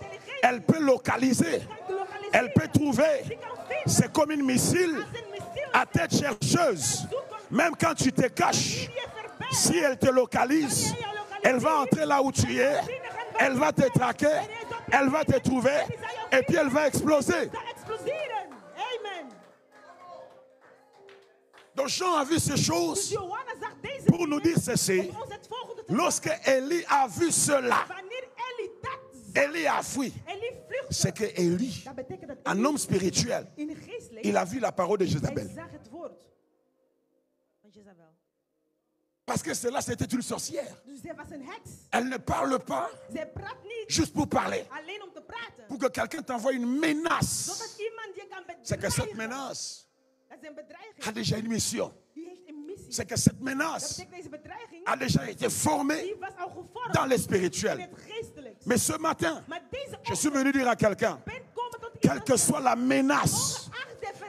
elle peut localiser, kan te lokaliseren, elle peut trouver. die kan vinden, C'est comme une missile als een missiel, à tête chercheuse. Même quand tu te caches, die je verbergt, si elle te localise, elle va entrer là où tu es, elle va te traquer, elle va te trouver, et puis elle va exploser. kan exploseren. Amen. Donc Jean a vu ces Dus choses Johannes zag deze pour nous dingen dire ceci. om ons het volgende te Lorsque Élie a vu cela, Wanneer Eli dat zag, Élie a fui. Eli vluchtte. C'est que Élie, Dat betekent dat un Eli homme spirituel, in geestelijk, il a vu la parole de hij Jézabel. zag het woord van Jezabel. Parce que cela, c'était une sorcière. Dus zij was een heks. Elle ne parle pas Zij praat niet juste pour parler. alleen om te praten. Pour que quelqu'un t'envoie une menace. Zodat iemand je kan C'est que cette bedreigen. menace Dat is een bedreiging. a déjà une mission. Die heeft een missie. C'est que cette Dat menace betekent deze bedreiging. a déjà été formée Die was al gevormd dans le in spirituel. het geestelijks. Mais ce matin, Maar deze je suis venu dire à quelqu'un, ben komen tot quelle iemand. que soit la menace,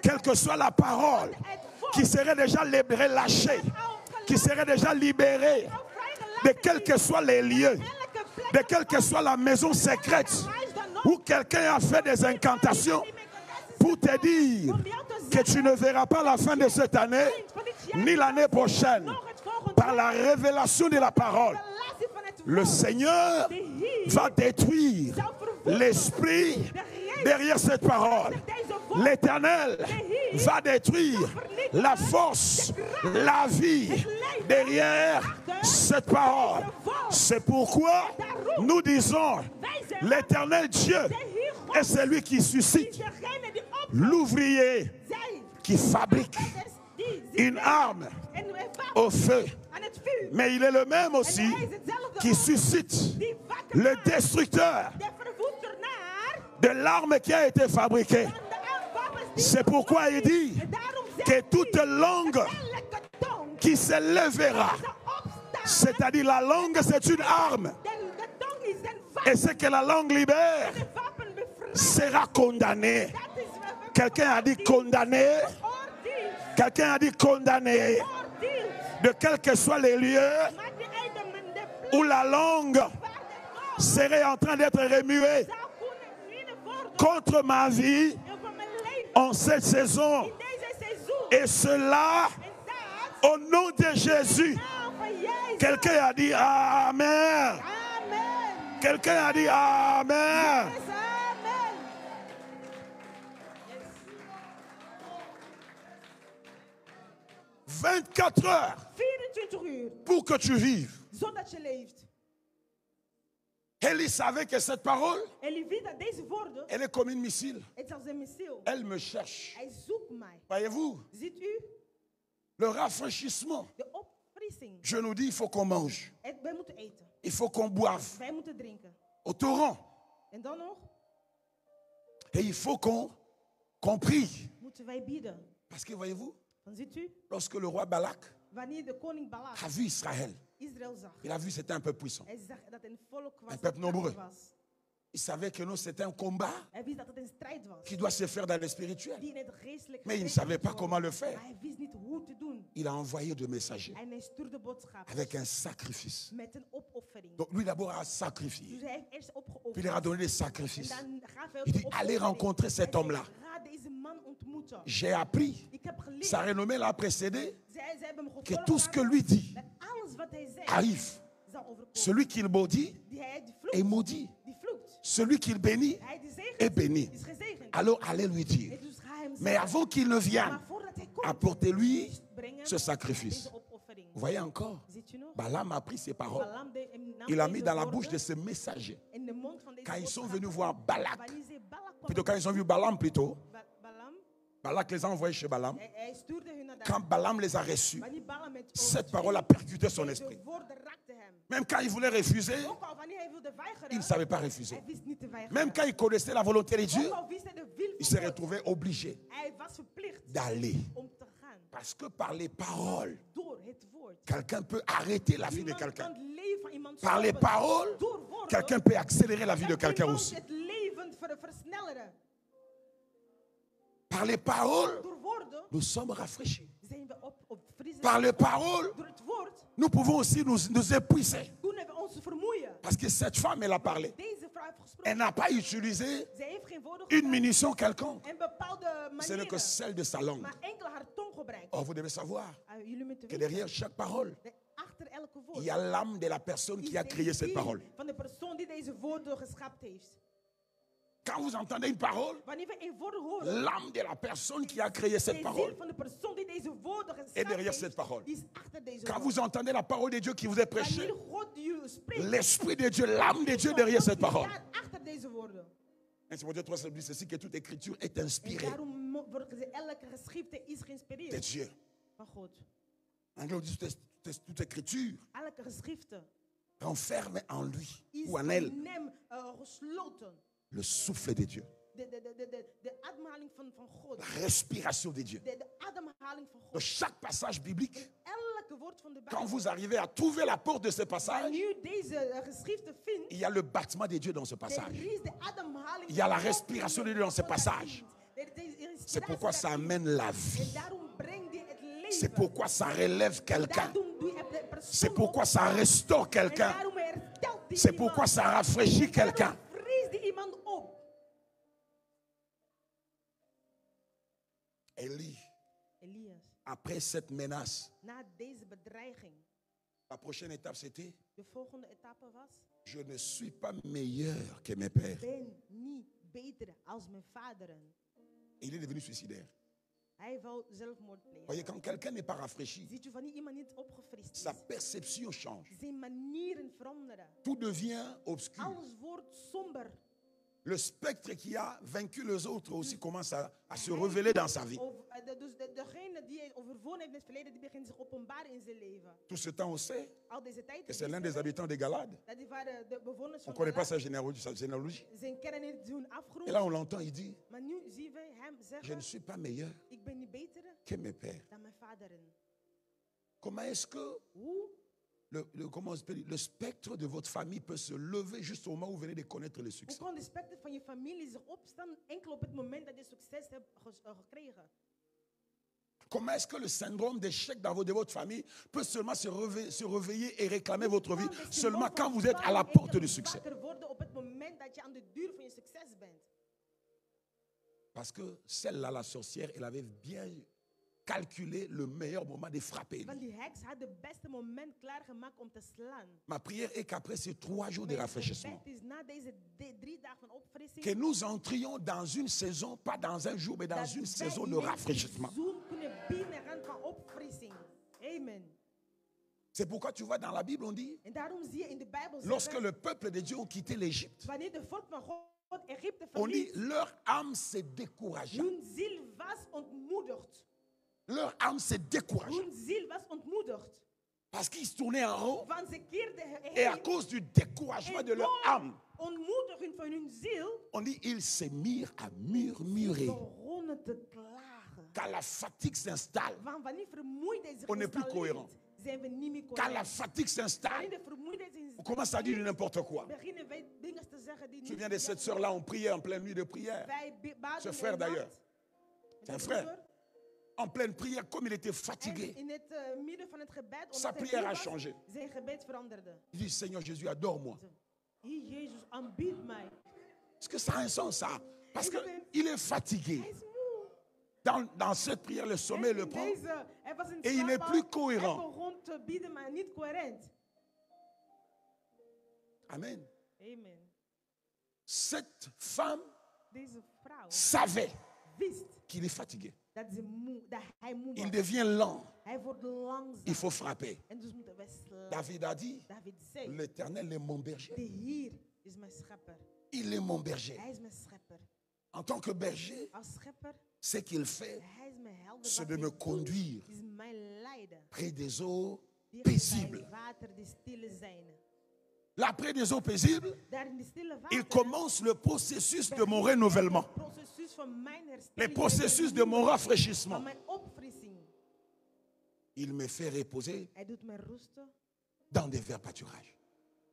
quelle que soit la parole qui serait déjà relâchée, qui serait déjà libérée, de quels que soient les lieux, de quelle que soit la maison secrète, où quelqu'un a fait des incantations pour te dire que tu ne verras pas la fin de cette année, ni l'année prochaine, par la révélation de la parole, le Seigneur va détruire l'esprit derrière cette parole. L'Éternel va détruire la force, la vie derrière cette parole. C'est pourquoi nous disons, l'Éternel Dieu est celui qui suscite l'ouvrier qui fabrique une arme au feu. Mais il est le même aussi qui suscite le destructeur de l'arme qui a été fabriquée. C'est pourquoi il dit que toute langue qui s'élèvera, c'est-à-dire la langue c'est une arme, et ce que la langue libère sera condamné. Quelqu'un a dit condamné. Quelqu'un a dit condamné. De quels que soient les lieux où la langue serait en train d'être remuée contre ma vie en cette saison. Et cela au nom de Jésus. Quelqu'un a dit Amen. Quelqu'un a dit Amen. 24 heures 24 uur. Pour que tu vives. Zodat je leeft. Élie savait que cette parole, Elie weet dat deze woorden, elle est comme une missile. het is als een missiel. Elle me cherche. Hij zoekt mij. Voyez-vous, Ziet u? le rafraîchissement. De opfrissing. Je nous dis, il faut qu'on mange. Wij moeten eten. Il faut qu'on boive. Wij moeten drinken. Au torrent. En dan nog? Et il faut qu'on prie. Moeten wij bidden. Parce que voyez-vous, Dan ziet u? lorsque le roi Balak Wanneer de koning Balak a vu Israël, Israël zag. il a vu que c'était un peu puissant. Hij zag dat een volk was. Un peuple nombreux. Was. Il savait que non, c'était un combat Hij wist dat het een strijd was. qui doit se faire dans le spirituel. Die in het geestelijk Mais il ne gestreden savait pas moest comment le worden. faire. Maar hij wist niet hoe te doen. Il a envoyé deux messagers En hij stuurde boodschappen. avec un sacrifice. Met een opoffering. Donc lui d'abord a sacrifié. Dus hij heeft eerst opgeofferd. Puis il leur a donné des sacrifices. En dan gaf hij Il dit, de allez opoffering. rencontrer cet Hij homme-là. zei, ga deze man ontmoeten. J'ai appris, Ik heb geleerd. sa renommée l'a précédé, Ze hebben hem que gevolgd tout ce que lui dit dat alles wat hij zegt arrive. zal overkomen. Celui qu'il maudit Die hij die est vloekt, maudit. die vloekt. Celui qu'il bénit Hij die zegent, est béni. is gezegend. Alors allez lui dire. En dus ga hem Mais zeggen. avant qu'il ne vienne, Maar voordat hij komt, apportez-lui breng hem ce sacrifice. deze opoffering. Vous voyez encore, Ziet u nog? Balaam a pris ses paroles. Balaam nam Il a deze mis dans la woorden bouche de ses messagers. in de mond van deze Quand ils sont boodschapper. venus voir Balak, Wanneer ze Balak kwamen, plutôt quand ils ont vu Balaam plutôt, Balaam, Balak les a envoyés chez Balaam. hij stuurde hun naar Quand daar. Balaam les a reçus, Wanneer Balaam het cette parole a percuté son esprit. de woorden raakte hem. Même quand il voulait refuser, Ook al wanneer hij wilde il weigeren, ne savait pas refuser. hij wist niet te weigeren. Même quand il connaissait la volonté de Dieu, Ook al wist hij de wil il van s'est God, retrouvé obligé hij was verplicht d'aller. om te gaan. Parce que par les paroles, Door het woord. quelqu'un peut arrêter la vie de Iemand quelqu'un. kan het leven van iemand Par les stoppen. paroles, Door woorden quelqu'un peut accélérer la vie de kan quelqu'un iemand aussi. het leven versnellen. Par les paroles, Door woorden nous sommes rafraîchis. zijn we opfrissen. Par les paroles, Door het woord nous pouvons aussi nous épuiser. kunnen we ons vermoeien. Parce que cette femme, elle a parlé. Deze vrouw heeft gesproken. Elle n'a pas utilisé Zij heeft geen woorden une gebruikt. munition quelconque. En bepaalde Ce n'est que manieren. celle de sa langue. Maar enkel haar tong gebruikt. Or, vous devez savoir Jullie moeten que weten. derrière chaque parole, Achter elke woord. il y a l'âme de la personne qui a créé cette parole. Van de persoon die deze woorden geschapt heeft. Quand vous entendez une parole, Wanneer we een woord horen. l'âme de la personne qui a créé cette De parole ziel van de persoon die deze woorden geschapt est derrière heeft, cette parole. die is achter deze Quand woorden. vous entendez la parole de Dieu qui vous est prêchée, Wanneer God jullie spreekt. l'esprit de Dieu, l'âme de Dieu derrière cette God parole. staat achter deze woorden. Et c'est pour Dieu 3 dit ceci que toute écriture est En inspirée daarom wordt gezegd, elke geschrifte is de geïnspireerd Dieu. van God. En anglais, on dit tout toute écriture Elke geschrifte renferme en lui is ou en elle in hem gesloten. le souffle de Dieu, De ademhaling van God. la respiration de Dieu. De ademhaling van Dans God. chaque passage biblique, Elke woord van de quand Bijbel. vous arrivez à trouver la porte de ce passage, Wanneer u deze geschriften vindt, il y a le battement de Dieu dans ce er passage. is de ademhaling Il y a la van God respiration de in Dieu dans ce God passage. daarin. Er is C'est inspiratie pourquoi ça daarin. amène la vie. En daarom brengt die het leven. C'est pourquoi ça relève quelqu'un. Daarom doe je de persoon C'est pourquoi ça opstaan. restaure En quelqu'un. daarom herstelt die C'est iemand. pourquoi ça rafraîchit quelqu'un. Daarom vriest die iemand op. Élie, Elias, après cette menace, na deze bedreiging, la prochaine étape c'était: de volgende etappe was: je ne suis pas meilleur que mes pères. ben niet beter als mijn vaderen. Et il est devenu suicidaire. Hij wou zelfmoord plegen. Voyez, quand quelqu'un n'est pas rafraîchi, Ziet u wanneer iemand niet opgefrist is, sa perception change. zijn manieren veranderen. Tout devient obscur. Alles wordt somber. Le spectre qui a vaincu les autres aussi commence à se révéler dans sa vie. Dus degene die hij overwonnen heeft in het verleden, die begint zich openbaren in zijn leven. Tout ce temps, on sait Al deze tijd que c'est l'un des habitants de Galade. dat die waren de bewoners On van ne connaît pas Galad. sa généalogie. Zijn kennen niet hun Et afgrond. là, on l'entend, il dit: Maar nu zien we hem je zeggen: ne suis pas meilleur ik ben niet beter que mes pères. dan mijn vaderen. Comment est-ce que Hoe? comment on appelle, le spectre de votre famille peut se lever juste au moment où vous venez de connaître le Hoe succès? kan de specter van je familie zich opstaan enkel op het moment dat je succes hebt gekregen? Comment est-ce que le syndrome d'échec de votre famille peut seulement se réveiller et réclamer votre vie seulement quand vous êtes à la porte du succès? Wakker worden op het moment dat je aan de deur van je succes bent. Parce que celle-là, la sorcière, elle avait bien calculé le meilleur moment de frapper. Want die heks had het beste moment klaargemaakt om te slaan. Ma prière est qu'après ces 3 jours de Mijn rafraîchissement, gebed is na deze 3 dagen van opfrissing, que nous entrions dans une saison, pas dans un jour, mais dans dat une wij saison in de een rafraîchissement. seizoen kunnen binnengaan van opfrissing. Amen. C'est pourquoi tu vois dans la Bible, on dit, En daarom zie je in de Bijbel lorsque zeggen, le peuple de Dieu ont quitté l'Égypte, wanneer de volk van God Egypte on dit, verliet, leur âme s'est découragée. hun ziel was ontmoedigd. Leur âme s'est découragée. Hun ziel was ontmoedigd. Parce qu'ils se tournaient en rond. Want ze keerden Et à heen. cause du découragement de leur âme, Ontmoediging van hun ziel, on dit, ils se mirent à murmurer. begonnen te klagen. Quand la fatigue s'installe, Want wanneer vermoeidheid zich On n'est plus installeert, cohérent. zijn we niet meer quand la coherent. fatigue s'installe, Wanneer de vermoeidheid zich on commence à dire du n'importe quoi. beginnen wij dingen te zeggen die Je me niet souviens de cette sœur-là, on priait en pleine nuit de prière. Wij baden Ce in frère de nacht. d'ailleurs. Met C'est un de frère. broeder. En pleine prière, comme il était En fatigué, in het midden van het gebed, sa omdat hij prière moe a was, changé. zijn gebed veranderde. Il dit, Seigneur Jésus, adore-moi. Heer Jezus, aanbied mij. Est-ce que ça a un sens, ça? Parce qu'il est fatigué. Hij is moe. Dans cette prière, le sommeil le En prend. deze, hij was in Et il n'est slaap plus al. cohérent. Hij begon te bieden, maar niet coherent. Amen. Amen. Cette femme Deze vrouw savait wist qu'il est fatigué. dat hij moe Il was. devient lent. Hij wordt langzaam. Il faut frapper. En dus moeten we slaan. David a dit, David zei, l'Éternel est mon berger. de Heer is mijn schepper. Il est mon berger. Hij is mijn schepper. En tant que berger, Als schepper, ce qu'il fait, hij is mijn helder. c'est Wat de hij me doet, conduire is mij leiden. près des eaux Dicht paisibles. bij water die stille zijn. Là, près des eaux paisibles, Daar in die stille il water. commence le processus de mon renouvellement, Proces van mijn le herstelling. processus de mon Van rafraîchissement. mijn opfrissing. Il me fait reposer Hij doet mij rusten dans des verts pâturages.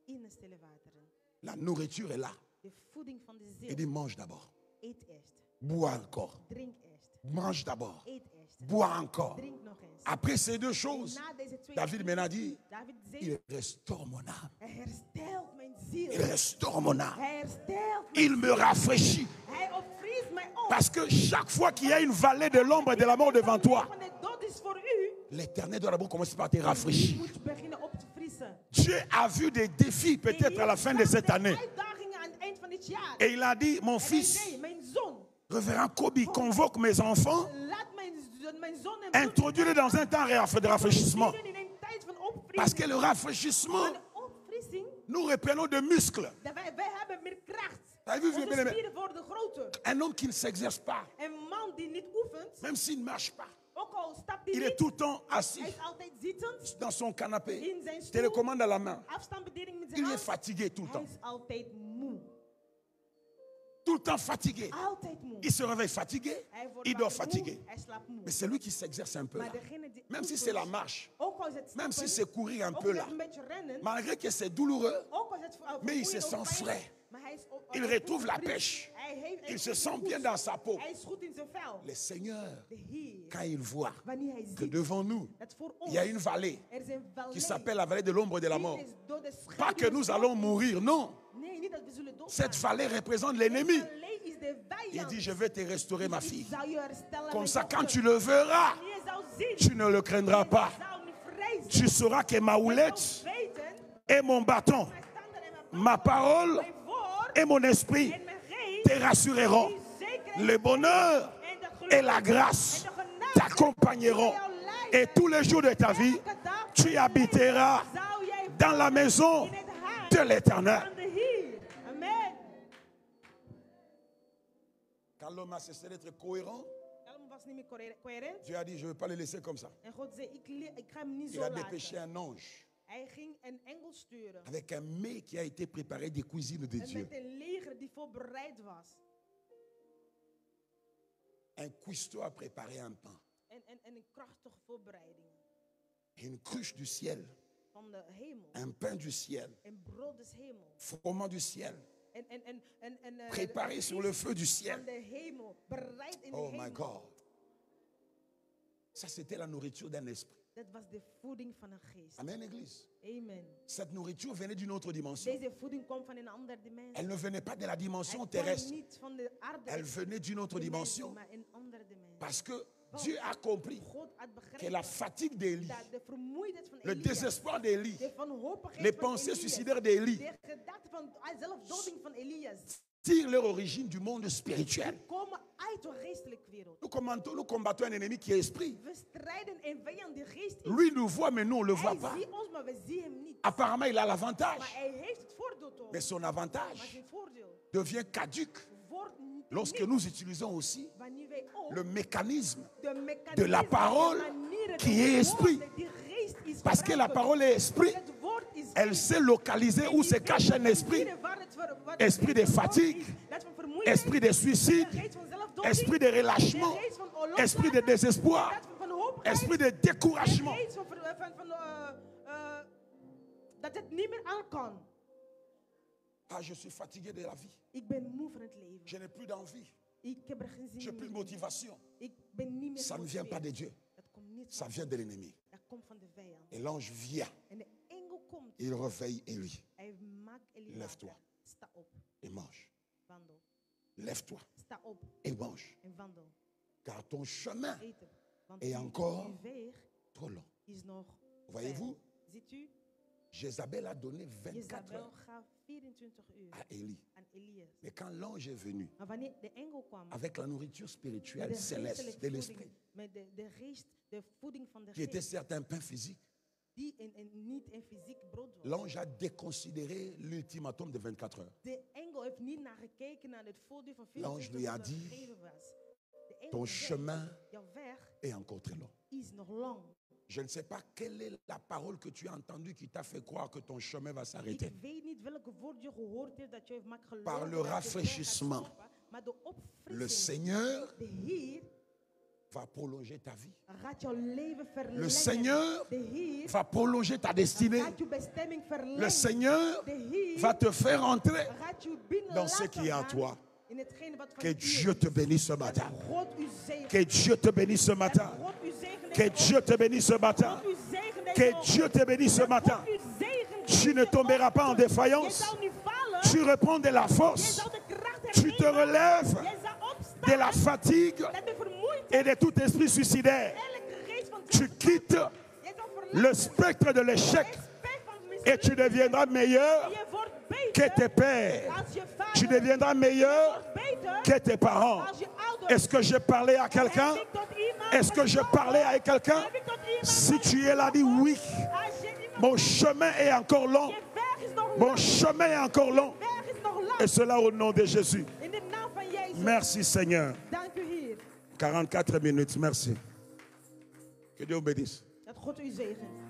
in de stille wateren. La nourriture est là. De voeding van de Il ziel. dit, mange d'abord, Eet eerst. bois encore, Drink eerst. mange d'abord, Eet eerst. bois encore. Drink nog eens. Après ces deux choses, Na deze twee David maintenant dit, David il zei, restaure mon âme. hij herstelt mijn Il ziel. restaure mon âme. Hij herstelt mijn Il me rafraîchit. Hij opvriest mij op. Parce que chaque fois qu'il y a une vallée de l'ombre et de la mort devant toi, Wanneer de dood is voor u, l'Éternel doit d'abord commencer par te rafraîchir. moet je beginnen op te vriezen. Dieu a vu des défis peut-être à la fin de cette année. Uitdagingen aan het eind van dit jaar. Et il a dit, mon En hij fils, zei, mijn zoon, révérend Kobe, convoque mes enfants, laat mijn zoon en introduis-les dans un temps de rafraîchissement. in een tijd van opvriezing. Parce que le rafraîchissement, De opvriezing, nous reprenons de muscles. dat wij hebben meer kracht. Avez vous vu, Onze spieren worden groter. Un homme qui ne s'exerce pas, Een man die niet oefent, même s'il ne marche pas, Ook al stapt hij Il est niet, tout le temps assis hij is altijd zittend. dans son canapé, In zijn stoel. télécommande à la main. Afstandsbediening met zijn Il est hand. fatigué tout le Hij temps. is altijd moe. Tout le temps fatigué. Altijd moe. Il se réveille fatigué, Hij wordt il dort vaak fatigué. moe, hij slaapt moe. Mais c'est lui qui s'exerce un peu là. Maar degene die Même si oefent, c'est la marche, ook al is het même si stappen, c'est courir un ook peu al is là, het een beetje rennen, malgré que c'est douloureux, ook al is het mais il se vermoeiend sent of pijnlijk, frais. maar hij is Il hij retrouve voelt la fris. pêche. Hij Il se voelt sent goed. bien dans sa peau. Hij is goed in zijn vel. Le Seigneur, De Heer, quand il voit wanneer hij que ziet devant nous, dat voor il ons y a une vallée er is een vallei qui s'appelle la vallée de l'ombre de la die mort. is door de Pas schaduw que nous des allons dood. mourir, non. Nee, niet dat we zullen doodgaan. Cette vallée représente l'ennemi. Deze vallei is de Il vijand. dit, je vais te restaurer ma fille. Ik zal je herstellen, Comme mijn ça, dochter. quand tu le verras, Wanneer je zou zien, tu ne le craindras pas. je zou niet vrezen. Tu sauras que ma Je houlette zou weten, et mon bâton, mijn stander en mijn ma parole mijn woord et mon esprit en mijn geest, te rassureront. die zekerheid Le bonheur en de geluk et la grâce en de genade t'accompagneront. zullen jou leiden. Et tous les jours de ta vie, Elke dag tu van je habiteras leven zou jij dans la maison in het huis de l'Éternel. van de Heer. Amen. Quand l'homme a cessé d'être cohérent, Daarom was niet meer coherent. Dieu a dit, je ne vais pas le laisser comme ça. En God zei, ik ga hem niet Il zo a dépêché laten. un ange Hij ging een engel sturen. avec un mets qui a été préparé des cuisines de En Dieu. met een leger die voorbereid was. Un cuistot a préparé un pain. En een krachtige voorbereiding. Une cruche du ciel, Van de hemel. un pain du ciel, En brood des hemels. froment du ciel, En préparé sur le feu du van ciel. de hemel. Bereid in de Oh hemel. my God. Ça, c'était la nourriture d'un esprit. Dat was de voeding van een geest. Amen, Église. Amen. Cette nourriture venait d'une autre dimension. Deze voeding komt van een andere dimensie. Elle ne venait pas de la dimension Hij kwam terrestre. niet van de aarde. Elle venait d'une autre dimension. Maar een andere dimensie. Parce que Dieu a compris God had que begrepen la fatigue d'Élie, dat de vermoeidheid van le Elia, désespoir d'Élie, de wanhopigheid les van pensées Elias, suicidaires d'Élie de gedachten van zelfdoding van Elias, tirent leur origine du monde spirituel. komen uit de geestelijke wereld. Nous combattons un ennemi qui est esprit. We strijden een vijand die geest is. Lui nous voit, mais nous, on ne le voit Hij pas. ziet ons, maar we zien hem niet. Apparemment, il a Maar l'avantage. hij heeft het voordeel toch. Mais son Maar avantage zijn voordeel devient caduc wordt niet lorsque niet nous utilisons aussi wanneer wij ook le mécanisme de de mechanismen, la parole de manieren, qui de est esprit. woorden, die geest is Parce que la gebruiken. parole est esprit. Het woord is Elle geest. sait localiser où se cache un esprit. Esprit de fatigue, esprit de suicide, esprit de relâchement, esprit de désespoir, esprit de découragement. Dat het niet meer aan kan. Ah, je suis fatigué de la vie. Ik ben moe van het leven. Je n'ai plus d'envie. Ik heb er geen zin Je n'ai plus in. de motivation. Ik ben niet meer Ça ne vient pas de gemotiveerd. Dieu. Dat komt niet Ça van vient de l'ennemi. Dat komt van de vijand. Et l'ange vient. En de engel komt. Il réveille Élie. Hij maakt Elie Lève-toi. wakker. Sta op. Et mange. Wandel. Lève-toi Sta op et mange. en wandel. Car ton chemin Eten. Want Et encore uw weg trop long. is nog Voyez-vous, ver. Ziet u? Jézabel a donné 24 Jezabel heures gaf 24 uur à Élie. aan Elias. Mais quand l'ange est venu Maar wanneer de engel kwam avec la nourriture met spirituelle de céleste geestelijke de voeding, l'esprit, met de geest, de voeding van de qui était geest, certes un pain physique, die niet een fysiek brood was. l'ange a déconsidéré l'ultimatum de 24 heures. De engel heeft niet naar gekeken naar het voordeel van L'ange 24 lui a uur dat dit, gegeven was. De engel Ton zegt, chemin jouw weg est encore très long. is nog lang. Je ne sais pas quelle est la parole que tu as entendue qui t'a fait croire que ton chemin va s'arrêter. Ik weet niet welke woord je gehoord hebt dat je heeft gemaakt geloven Par le dat je weg gaat rafraîchissement, stoppen, maar de Le opfrissing, Seigneur de Heer va prolonger ta vie. gaat jouw leven verlengen. Le Seigneur De Heer va prolonger ta destinée. gaat je bestemming verlengen. Le Seigneur De Heer va te faire entrer gaat je binnen dans ce laten qui est en gaan toi. in hetgene wat van Que u Dieu is. te bénisse ce matin. God u zegen. Que Dieu te bénisse ce matin. God u zegen Que deze Dieu te bénisse ce matin. God u zegen deze Que ochtend. Dieu te bénisse ce matin. God u zegen Tu ne deze tomberas pas en ochtend. Je défaillance. zal niet vallen. Tu reprends de la Je force. zal de kracht Tu te hernemen. relèves Je zal opstaan. de la fatigue Dat de vermoeidheid, et de tout esprit suicidaire. elke geest van Tu quittes je zal verlaten. le spectre de l'échec Respect van et tu deviendras meilleur Je wordt que beter tes pères. als je vader. Tu deviendras meilleur wordt beter que tes parents. als je ouder. Est-ce que je parlais à quelqu'un? Heb ik tot iemand Est-ce que je gesproken? parlais à quelqu'un? Heb ik tot iemand Si tu es là, dis oui. Als je iemand Mon chemin est encore long. je weg is nog Mon lang. chemin est encore long. Weg is nog lang. Et cela au nom de Jésus. In de naam van Jezus. Merci Seigneur. Dank u Heer. 44 minutes, merci. Que Dieu vous bénisse. Dat God u zegent.